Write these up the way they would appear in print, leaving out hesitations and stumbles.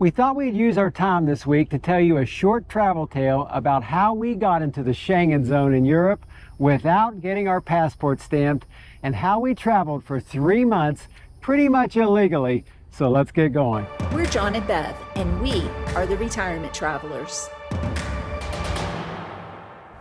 We thought we'd use our time this week to tell you a short travel tale about how we got into the Schengen Zone in Europe without getting our passport stamped, and how we traveled for 3 months pretty much illegally. So let's get going. We're John and Bev, and we are the Retirement Travelers.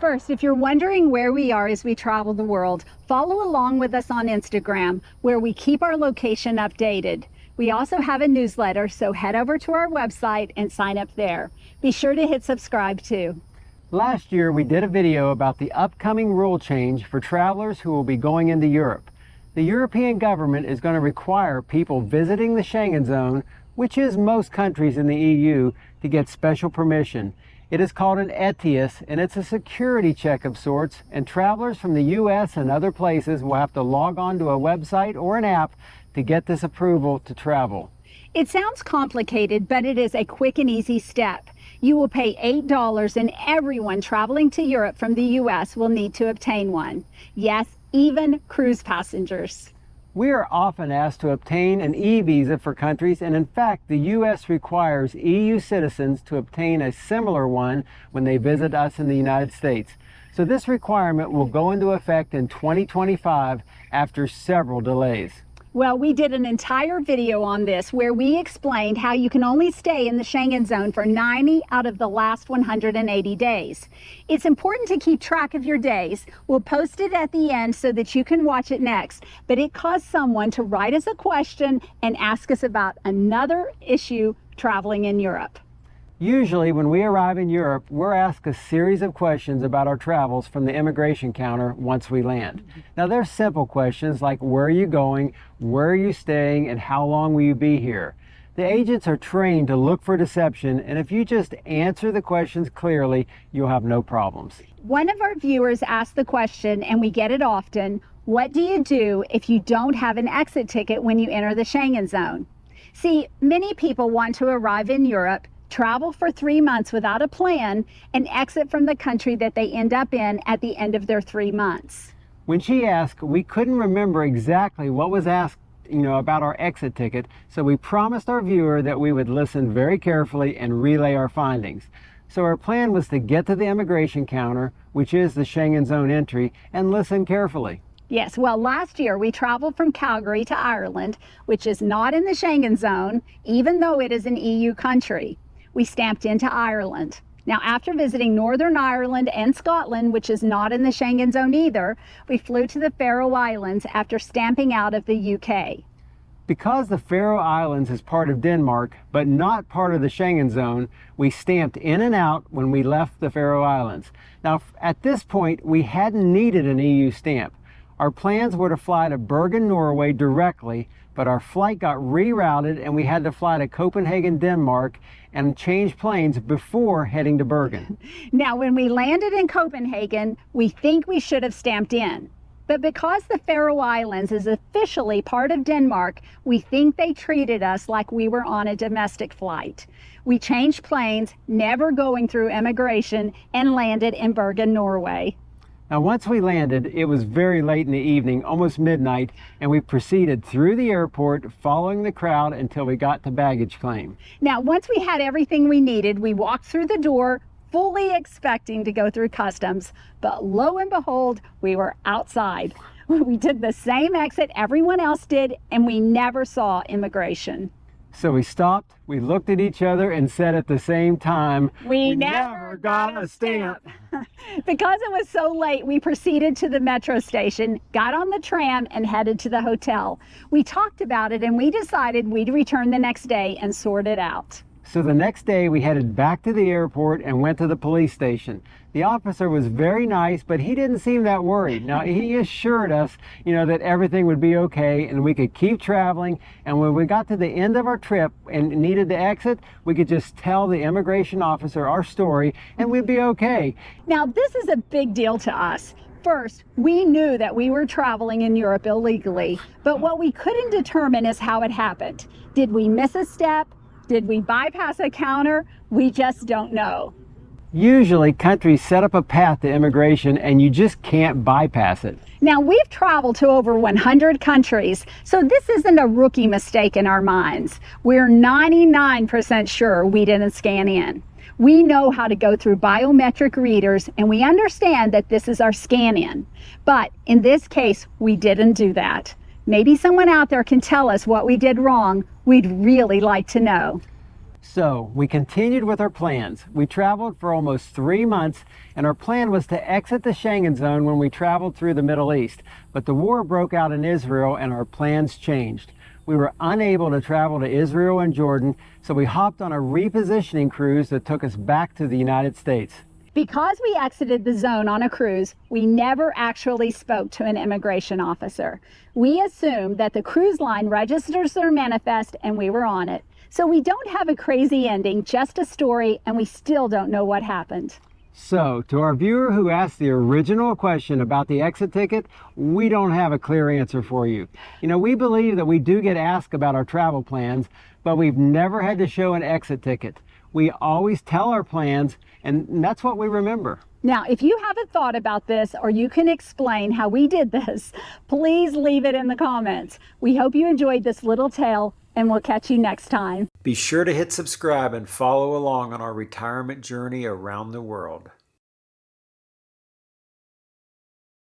First, if you're wondering where we are as we travel the world, follow along with us on Instagram, where we keep our location updated. We also have a newsletter, so head over to our website and sign up there. Be sure to hit subscribe too. Last year, we did a video about the upcoming rule change for travelers who will be going into Europe. The European government is going to require people visiting the Schengen Zone, which is most countries in the EU, to get special permission. It is called an Etias, and it's a security check of sorts, and travelers from the US and other places will have to log on to a website or an app to get this approval to travel. It sounds complicated, but it is a quick and easy step. You will pay $8 and everyone traveling to Europe from the US will need to obtain one. Yes, even cruise passengers. We are often asked to obtain an e-visa for countries, and in fact, the US requires EU citizens to obtain a similar one when they visit us in the United States. So this requirement will go into effect in 2025 after several delays. Well, we did an entire video on this where we explained how you can only stay in the Schengen Zone for 90 out of the last 180 days. It's important to keep track of your days. We'll post it at the end so that you can watch it next. But it caused someone to write us a question and ask us about another issue traveling in Europe. Usually when we arrive in Europe, we're asked a series of questions about our travels from the immigration counter once we land. Now they're simple questions like where are you going, where are you staying, and how long will you be here? The agents are trained to look for deception, and if you just answer the questions clearly, you'll have no problems. One of our viewers asked the question, and we get it often, what do you do if you don't have an exit ticket when you enter the Schengen Zone? See, many people want to arrive in Europe, travel for 3 months without a plan, and exit from the country that they end up in at the end of their 3 months. When she asked, we couldn't remember exactly what was asked, about our exit ticket, so we promised our viewer that we would listen very carefully and relay our findings. So our plan was to get to the immigration counter, which is the Schengen Zone entry, and listen carefully. Yes, well, last year we traveled from Calgary to Ireland, which is not in the Schengen Zone, even though it is an EU country. We stamped into Ireland. Now, after visiting Northern Ireland and Scotland, which is not in the Schengen Zone either, we flew to the Faroe Islands after stamping out of the UK. Because the Faroe Islands is part of Denmark, but not part of the Schengen Zone, we stamped in and out when we left the Faroe Islands. Now, at this point, we hadn't needed an EU stamp. Our plans were to fly to Bergen, Norway directly, but our flight got rerouted and we had to fly to Copenhagen, Denmark, and change planes before heading to Bergen. Now, when we landed in Copenhagen, we think we should have stamped in. But because the Faroe Islands is officially part of Denmark, we think they treated us like we were on a domestic flight. We changed planes, never going through immigration, and landed in Bergen, Norway. Now, once we landed, it was very late in the evening, almost midnight, and we proceeded through the airport, following the crowd until we got to baggage claim. Now, once we had everything we needed, we walked through the door, fully expecting to go through customs, but lo and behold, we were outside. We took the same exit everyone else did, and we never saw immigration. So we stopped, we looked at each other and said at the same time, we never got a stamp. Because it was so late, we proceeded to the metro station, got on the tram, and headed to the hotel. We talked about it and we decided we'd return the next day and sort it out. So the next day we headed back to the airport and went to the police station. The officer was very nice, but he didn't seem that worried. Now, he assured us, that everything would be okay and we could keep traveling. And when we got to the end of our trip and needed to exit, we could just tell the immigration officer our story and we'd be okay. Now, this is a big deal to us. First, we knew that we were traveling in Europe illegally, but what we couldn't determine is how it happened. Did we miss a step? Did we bypass a counter? We just don't know. Usually countries set up a path to immigration and you just can't bypass it. Now, we've traveled to over 100 countries, so this isn't a rookie mistake in our minds. We're 99% sure we didn't scan in. We know how to go through biometric readers, and we understand that this is our scan in. But in this case, we didn't do that. Maybe someone out there can tell us what we did wrong. We'd really like to know. So we continued with our plans. We traveled for almost 3 months, and our plan was to exit the Schengen Zone when we traveled through the Middle East. But the war broke out in Israel and our plans changed. We were unable to travel to Israel and Jordan, so we hopped on a repositioning cruise that took us back to the United States. Because we exited the zone on a cruise, we never actually spoke to an immigration officer. We assumed that the cruise line registers their manifest and we were on it. So we don't have a crazy ending, just a story, and we still don't know what happened. So, to our viewer who asked the original question about the exit ticket, we don't have a clear answer for you. We believe that we do get asked about our travel plans, but we've never had to show an exit ticket. We always tell our plans, and that's what we remember. Now, if you have a thought about this or you can explain how we did this, please leave it in the comments. We hope you enjoyed this little tale, and we'll catch you next time. Be sure to hit subscribe and follow along on our retirement journey around the world.